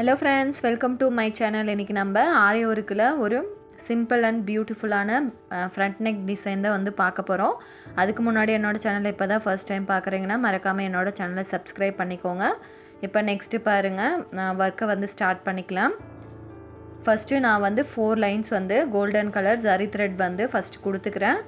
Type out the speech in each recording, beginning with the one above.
Hello friends, welcome to my channel. இன்னைக்கு நம்ம ஆரி ஒர்க்ல ஒரு சிம்பிள் அண்ட் பியூட்டிஃபுல்லான ஃப்ரண்ட் நெக் டிசைன் தான் வந்து பார்க்க போறோம். அதுக்கு முன்னாடி என்னோட சேனலை இப்போதான் ஃபர்ஸ்ட் டைம் பார்க்குறீங்கன்னா மறக்காம என்னோட சேனலை சப்ஸ்கிரைப் பண்ணிக்கோங்க. இப்போ நெக்ஸ்ட் பாருங்க, நான் வர்க்கை வந்து ஸ்டார்ட் பண்ணிக்கலாம். ஃபர்ஸ்ட் நான் வந்து 4 லைன்ஸ் வந்து கோல்டன் கலர் ஜரி த்ரெட் வந்து ஃபர்ஸ்ட் கொடுத்துக்கிறேன்.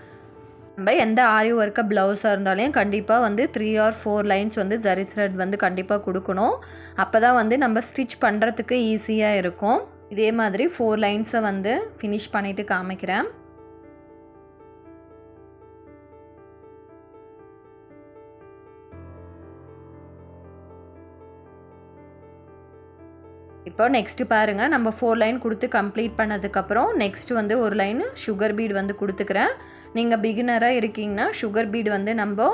நம்ம எந்த ஆரி ஒர்க்க ப்ளவுஸாக இருந்தாலும் கண்டிப்பாக வந்து 3 or 4 லைன்ஸ் வந்து ஜரி த்ரெட் வந்து கண்டிப்பாக கொடுக்கணும். அப்போ தான் வந்து நம்ம ஸ்டிச் பண்ணுறதுக்கு ஈஸியாக இருக்கும். இதே மாதிரி 4 லைன்ஸை வந்து ஃபினிஷ் பண்ணிவிட்டு காமிக்கிறேன். இப்போ நெக்ஸ்ட்டு பாருங்கள், நம்ம 4 லைன் கொடுத்து கம்ப்ளீட் பண்ணதுக்கப்புறம் நெக்ஸ்ட் வந்து ஒரு லைன் சுகர் பீட் வந்து கொடுத்துக்கிறேன். நீங்கள் பிகினராக இருக்கீங்கன்னா சுகர் பீட் வந்து நம்ம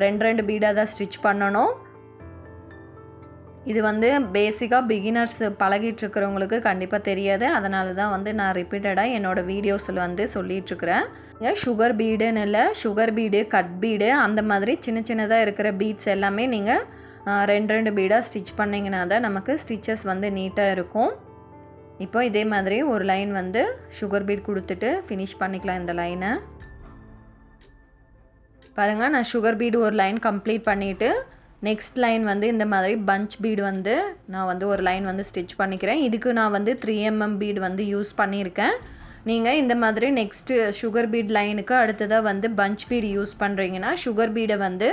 2 பீடாக தான் ஸ்டிச் பண்ணணும். இது வந்து பேசிக்காக பிகினர்ஸ் பழகிட்டுருக்கிறவங்களுக்கு கண்டிப்பாக தெரியாது. அதனால தான் வந்து நான் ரிப்பீட்டடாக என்னோடய வீடியோஸில் வந்து சொல்லிகிட்ருக்கிறேன். சுகர் பீடுன்னு இல்லை, சுகர் பீடு, கட் பீடு, அந்த மாதிரி சின்ன சின்னதாக இருக்கிற பீட்ஸ் எல்லாமே நீங்கள் 2 பீடாக ஸ்டிச் பண்ணிங்கன்னா தான் நமக்கு ஸ்டிச்சஸ் வந்து நீட்டாக இருக்கும். இப்போ இதே மாதிரி ஒரு லைன் வந்து சுகர் பீட் கொடுத்துட்டு ஃபினிஷ் பண்ணிக்கலாம். இந்த லைனை பாருங்கள், நான் சுகர் பீடு ஒரு லைன் கம்ப்ளீட் பண்ணிவிட்டு நெக்ஸ்ட் லைன் வந்து இந்த மாதிரி பஞ்ச் பீடு வந்து நான் வந்து ஒரு லைன் வந்து ஸ்டிச் பண்ணிக்கிறேன். இதுக்கு நான் வந்து 3mm பீடு வந்து யூஸ் பண்ணியிருக்கேன். நீங்கள் இந்த மாதிரி நெக்ஸ்ட்டு சுகர் பீட் லைனுக்கு அடுத்ததாக வந்து பஞ்ச் பீடு யூஸ் பண்ணுறீங்கன்னா சுகர் பீடை வந்து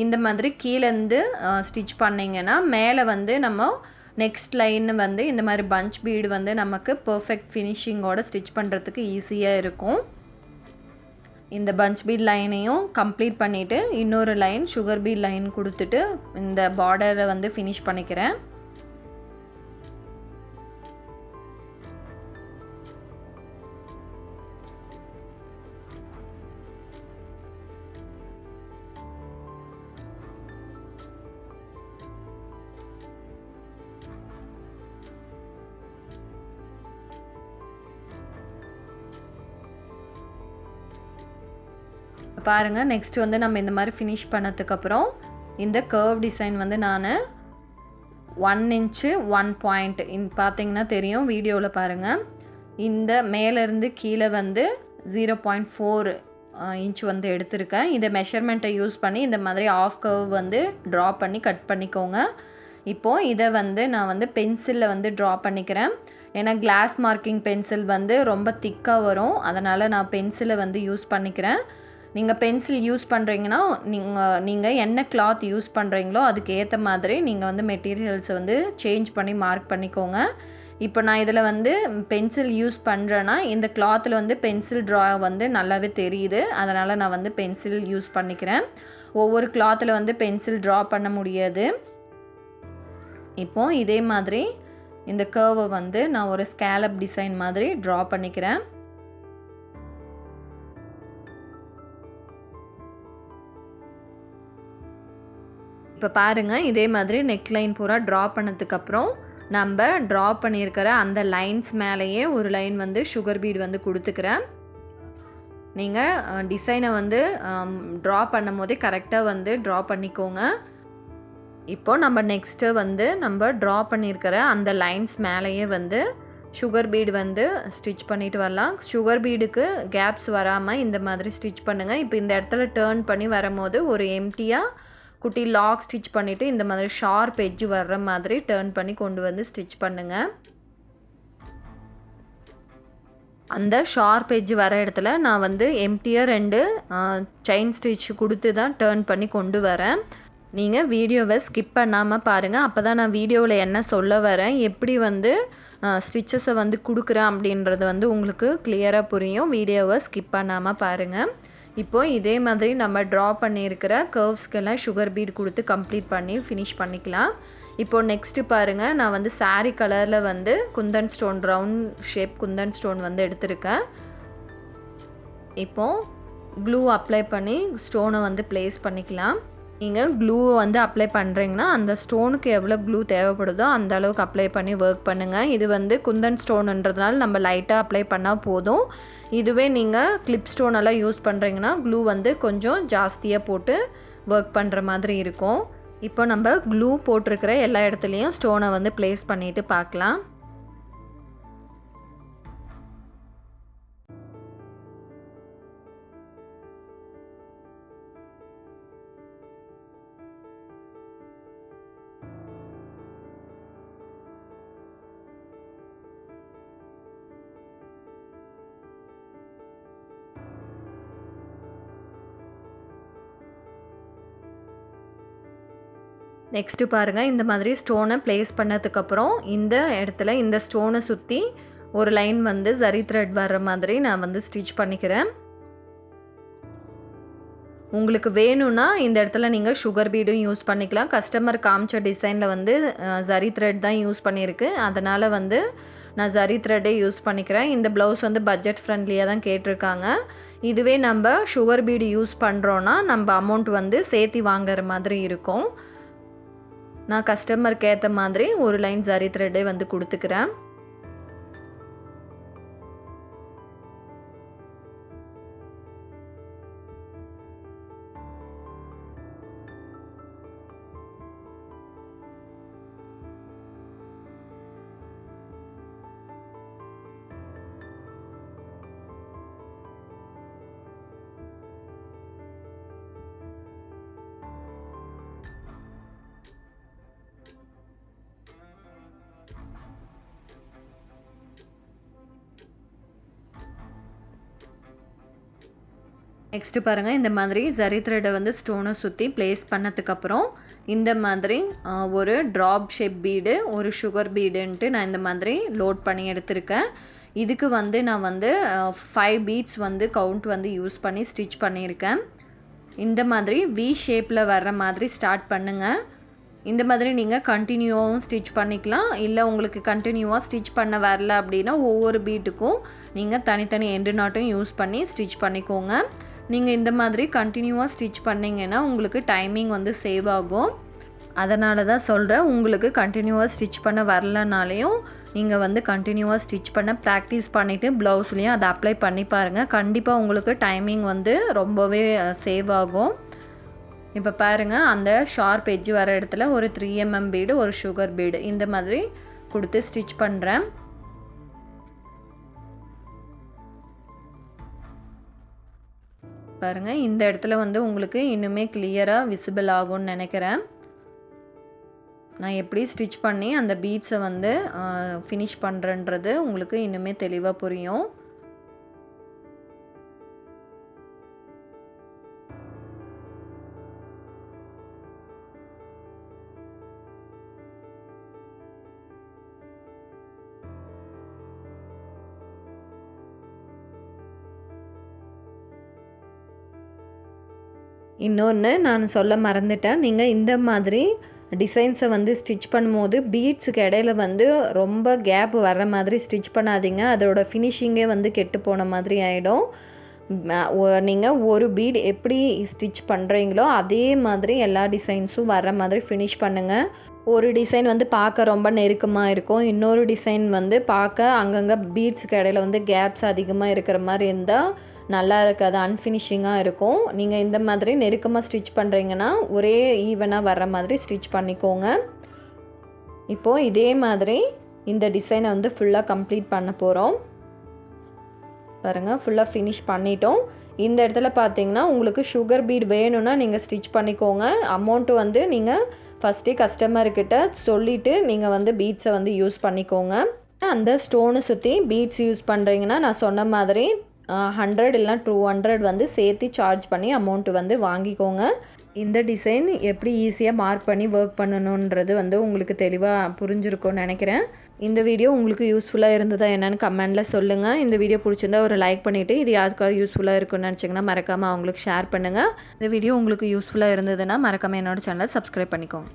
இந்த மாதிரி கீழேருந்து ஸ்டிச் பண்ணிங்கன்னா மேலே வந்து நம்ம நெக்ஸ்ட் லைன் வந்து இந்த மாதிரி பஞ்ச் பீடு வந்து நமக்கு பர்ஃபெக்ட் ஃபினிஷிங்கோடு ஸ்டிச் பண்ணுறதுக்கு ஈஸியாக இருக்கும். இந்த பஞ்ச் பீட் லைனையும் கம்ப்ளீட் பண்ணிவிட்டு இன்னொரு லைன் சுகர் பீட் லைன் கொடுத்துட்டு இந்த பார்டரை வந்து ஃபினிஷ் பண்ணிக்கிறேன். பாருங்கள், நெக்ஸ்ட் வந்து நம்ம இந்த மாதிரி ஃபினிஷ் பண்ணதுக்கப்புறம் இந்த கர்வ் டிசைன் வந்து நான் 1 inch 1 point பார்த்தீங்கன்னா தெரியும், வீடியோவில் பாருங்கள். இந்த மேலேருந்து கீழே வந்து 0.4 inch வந்து எடுத்திருக்கேன். இந்த மெஷர்மெண்ட்டை யூஸ் பண்ணி இந்த மாதிரி ஆஃப் கர்வ் வந்து ட்ரா பண்ணி கட் பண்ணிக்கோங்க. இப்போது இதை வந்து நான் வந்து பென்சிலில் வந்து ட்ரா பண்ணிக்கிறேன். ஏன்னா கிளாஸ் மார்க்கிங் பென்சில் வந்து ரொம்ப திக்காக வரும், அதனால் நான் பென்சிலை வந்து யூஸ் பண்ணிக்கிறேன். நீங்கள் பென்சில் யூஸ் பண்ணுறீங்கன்னா நீங்கள் என்ன கிளாத் யூஸ் பண்ணுறீங்களோ அதுக்கு ஏற்ற மாதிரி நீங்கள் வந்து மெட்டீரியல்ஸை வந்து சேஞ்ச் பண்ணி மார்க் பண்ணிக்கோங்க. இப்போ நான் இதில் வந்து பென்சில் யூஸ் பண்ணுறேன்னா இந்த கிளாத்தில் வந்து பென்சில் ட்ரா வந்து நல்லாவே தெரியுது, அதனால் நான் வந்து பென்சில் யூஸ் பண்ணிக்கிறேன். ஒவ்வொரு கிளாத்தில் வந்து பென்சில் ட்ரா பண்ண முடியாது. இப்போது இதே மாதிரி இந்த கர்வை வந்து நான் ஒரு ஸ்கேலப் டிசைன் மாதிரி ட்ரா பண்ணிக்கிறேன். இப்போ பாருங்கள், இதே மாதிரி நெக்லைன் பூரா ட்ரா பண்ணதுக்கப்புறம் நம்ம ட்ரா பண்ணியிருக்கிற அந்த லைன்ஸ் மேலேயே ஒரு லைன் வந்து சுகர் பீட் வந்து கொடுத்துக்கிறேன். நீங்கள் டிசைனை வந்து ட்ரா பண்ணும் போதே கரெக்டாக வந்து ட்ரா பண்ணிக்கோங்க. இப்போது நம்ம நெக்ஸ்ட்டு வந்து நம்ம ட்ரா பண்ணியிருக்கிற அந்த லைன்ஸ் மேலேயே வந்து சுகர் பீடு வந்து ஸ்டிச் பண்ணிட்டு வரலாம். சுகர் பீடுக்கு கேப்ஸ் வராமல் இந்த மாதிரி ஸ்டிச் பண்ணுங்கள். இப்போ இந்த இடத்துல டேர்ன் பண்ணி வரும்போது ஒரு எம்டியாக குட்டி லாக் ஸ்டிச் பண்ணிவிட்டு இந்த மாதிரி ஷார்ப் எட்ஜ் வர்ற மாதிரி டேர்ன் பண்ணி கொண்டு வந்து ஸ்டிச் பண்ணுங்கள். அந்த ஷார்ப் எட்ஜ் வர இடத்துல நான் வந்து எம்டியாக 2 செயின் ஸ்டிச் கொடுத்து தான் டேர்ன் பண்ணி கொண்டு வரேன். நீங்கள் வீடியோவை ஸ்கிப் பண்ணாமல் பாருங்கள், அப்போ தான் நான் வீடியோவில் என்ன சொல்ல வரேன், எப்படி வந்து ஸ்டிச்சஸை வந்து கொடுக்குறேன் அப்படின்றது வந்து உங்களுக்கு கிளியராக புரியும். வீடியோவை ஸ்கிப் பண்ணாமல் பாருங்கள். இப்போது இதே மாதிரி நம்ம ட்ரா பண்ணியிருக்கிற கர்வ்ஸ்க்கெல்லாம் சுகர் பீட் கொடுத்து கம்ப்ளீட் பண்ணி ஃபினிஷ் பண்ணிக்கலாம். இப்போது நெக்ஸ்ட்டு பாருங்கள், நான் வந்து சாரீ கலரில் வந்து Kundan stone, round shape Kundan stone வந்து எடுத்திருக்கேன். இப்போது க்ளூ அப்ளை பண்ணி ஸ்டோனை வந்து ப்ளேஸ் பண்ணிக்கலாம். நீங்கள் க்ளூவை வந்து அப்ளை பண்ணுறீங்கன்னா அந்த ஸ்டோனுக்கு எவ்வளோ க்ளூ தேவைப்படுதோ அந்த அளவுக்கு அப்ளை பண்ணி ஒர்க் பண்ணுங்கள். இது வந்து குந்தன் ஸ்டோனுன்றதுனால நம்ம லைட்டாக அப்ளை பண்ணால் போதும். இதுவே நீங்கள் கிளிப் ஸ்டோனெல்லாம் யூஸ் பண்ணுறீங்கன்னா க்ளூ வந்து கொஞ்சம் ஜாஸ்தியாக போட்டு ஒர்க் பண்ணுற மாதிரி இருக்கும். இப்போ நம்ம க்ளூ போட்டிருக்கிற எல்லா இடத்துலையும் ஸ்டோனை வந்து ப்ளேஸ் பண்ணிவிட்டு பார்க்கலாம். நெக்ஸ்ட்டு பாருங்கள், இந்த மாதிரி ஸ்டோனை ப்ளேஸ் பண்ணதுக்கப்புறம் இந்த இடத்துல இந்த ஸ்டோனை சுற்றி ஒரு லைன் வந்து ஜரி த்ரெட் வர்ற மாதிரி நான் வந்து ஸ்டிச் பண்ணிக்கிறேன். உங்களுக்கு வேணும்னா இந்த இடத்துல நீங்கள் சுகர் பீடும் யூஸ் பண்ணிக்கலாம். கஸ்டமர் காமிச்ச டிசைனில் வந்து ஜரி த்ரெட் தான் யூஸ் பண்ணியிருக்கு, அதனால் வந்து நான் ஜரி த்ரெட்டே யூஸ் பண்ணிக்கிறேன். இந்த ப்ளவுஸ் வந்து பட்ஜெட் ஃப்ரெண்ட்லியாக தான் கேட்டிருக்காங்க. இதுவே நம்ம சுகர் பீடு யூஸ் பண்ணுறோன்னா நம்ம அமௌண்ட் வந்து சேர்த்து வாங்குற மாதிரி இருக்கும். நான் கஸ்டமருக்கு ஏற்ற மாதிரி ஒரு லைன் ஜரி த்ரெட்டே வந்து கொடுத்துக்கிறேன். நெக்ஸ்ட்டு பாருங்கள், இந்த மாதிரி ஜரி த்ரெட்டை வந்து ஸ்டோனை சுற்றி ப்ளேஸ் பண்ணதுக்கப்புறம் இந்த மாதிரி ஒரு ட்ராப் ஷேப் பீடு, ஒரு சுகர் பீடுன்ட்டு நான் இந்த மாதிரி லோட் பண்ணி எடுத்திருக்கேன். இதுக்கு வந்து நான் வந்து 5 பீட்ஸ் வந்து கவுண்ட் வந்து யூஸ் பண்ணி ஸ்டிச் பண்ணியிருக்கேன். இந்த மாதிரி வி ஷேப்பில் வர்ற மாதிரி ஸ்டார்ட் பண்ணுங்கள். இந்த மாதிரி நீங்கள் கண்டினியூவாகவும் ஸ்டிச் பண்ணிக்கலாம். இல்லை உங்களுக்கு கண்டினியூவாக ஸ்டிச் பண்ண வரல அப்படின்னா ஒவ்வொரு பீட்டுக்கும் நீங்கள் தனித்தனி எண்டு நாட்டும் யூஸ் பண்ணி ஸ்டிச் பண்ணிக்கோங்க. நீங்கள் இந்த மாதிரி கண்டினியூவாக ஸ்டிச் பண்ணிங்கன்னா உங்களுக்கு டைமிங் வந்து சேவ் ஆகும். அதனால தான் சொல்கிறேன், உங்களுக்கு கண்டினியூவாக ஸ்டிச் பண்ண வரலனாலையும் நீங்கள் வந்து கண்டினியூவாக ஸ்டிச் பண்ண ப்ராக்டிஸ் பண்ணிவிட்டு ப்ளவுஸ்லேயும் அதை அப்ளை பண்ணி பாருங்கள். கண்டிப்பாக உங்களுக்கு டைமிங் வந்து ரொம்பவே சேவ் ஆகும். இப்போ பாருங்கள், அந்த ஷார்ப் எட்ஜ் வர இடத்துல ஒரு 3 mm பீடு, ஒரு சுகர் பீடு இந்த மாதிரி கொடுத்து ஸ்டிச் பண்ணுறேன். பாருங்கள், இந்த இடத்துல வந்து உங்களுக்கு இன்னுமே கிளியராக விசிபிள் ஆகும்னு நினைக்கிறேன். நான் எப்படி ஸ்டிச் பண்ணி அந்த பீட்ஸை வந்து ஃபினிஷ் பண்ணுறேன்றது உங்களுக்கு இன்னுமே தெளிவாக புரியும். இன்னொன்று நான் சொல்ல மறந்துட்டேன், நீங்கள் இந்த மாதிரி டிசைன்ஸை வந்து ஸ்டிச் பண்ணும்போது பீட்ஸுக்கு இடையில வந்து ரொம்ப கேப் வர்ற மாதிரி ஸ்டிச் பண்ணாதீங்க. அதோட ஃபினிஷிங்கே வந்து கெட்டு போன மாதிரி ஆகிடும். நீங்கள் ஒரு பீட் எப்படி ஸ்டிச் பண்ணுறீங்களோ அதே மாதிரி எல்லா டிசைன்ஸும் வர்ற மாதிரி ஃபினிஷ் பண்ணுங்கள். ஒரு டிசைன் வந்து பார்க்க ரொம்ப நெருக்கமாக இருக்கும், இன்னொரு டிசைன் வந்து பார்க்க அங்கங்கே பீட்ஸுக்கு இடையில வந்து கேப்ஸ் அதிகமாக இருக்கிற மாதிரி இருந்தால் நல்லா இருக்காது, அன்ஃபினிஷிங்காக இருக்கும். நீங்கள் இந்த மாதிரி நெருக்கமாக ஸ்டிச் பண்ணுறீங்கன்னா ஒரே ஈவனாக வர்ற மாதிரி ஸ்டிச் பண்ணிக்கோங்க. இப்போது இதே மாதிரி இந்த டிசைனை வந்து ஃபுல்லாக கம்ப்ளீட் பண்ண போகிறோம். பாருங்கள், ஃபுல்லாக ஃபினிஷ் பண்ணிட்டோம். இந்த இடத்துல பார்த்தீங்கன்னா உங்களுக்கு சுகர் பீட் வேணும்னா நீங்கள் ஸ்டிச் பண்ணிக்கோங்க. அமௌண்ட்டு வந்து நீங்கள் ஃபஸ்ட்டே கஸ்டமர்கிட்ட சொல்லிவிட்டு நீங்கள் வந்து பீட்ஸை வந்து யூஸ் பண்ணிக்கோங்க. அந்த ஸ்டோனை சுற்றி பீட்ஸ் யூஸ் பண்ணுறீங்கன்னா நான் சொன்ன மாதிரி 100 இல்லைனா 200 வந்து சேர்த்து சார்ஜ் பண்ணி அமௌண்ட்டு வந்து வாங்கிக்கோங்க. இந்த டிசைன் எப்படி ஈஸியாக மார்க் பண்ணி ஒர்க் பண்ணணுன்றது வந்து உங்களுக்கு தெளிவாக புரிஞ்சிருக்கும்னு நினைக்கிறேன். இந்த வீடியோ உங்களுக்கு யூஸ்ஃபுல்லாக இருந்ததா என்னென்னு கமெண்டில் சொல்லுங்கள். இந்த வீடியோ பிடிச்சிருந்தா ஒரு லைக் பண்ணிவிட்டு இது யாருக்காவது யூஸ்ஃபுல்லாக இருக்குன்னு நினச்சிங்கன்னா மறக்காமல் அவங்களுக்கு ஷேர் பண்ணுங்கள். இந்த வீடியோ உங்களுக்கு யூஸ்ஃபுல்லாக இருந்ததுன்னா மறக்காமல் என்னோடய சேனலை சப்ஸ்கிரைப் பண்ணிக்கோங்க.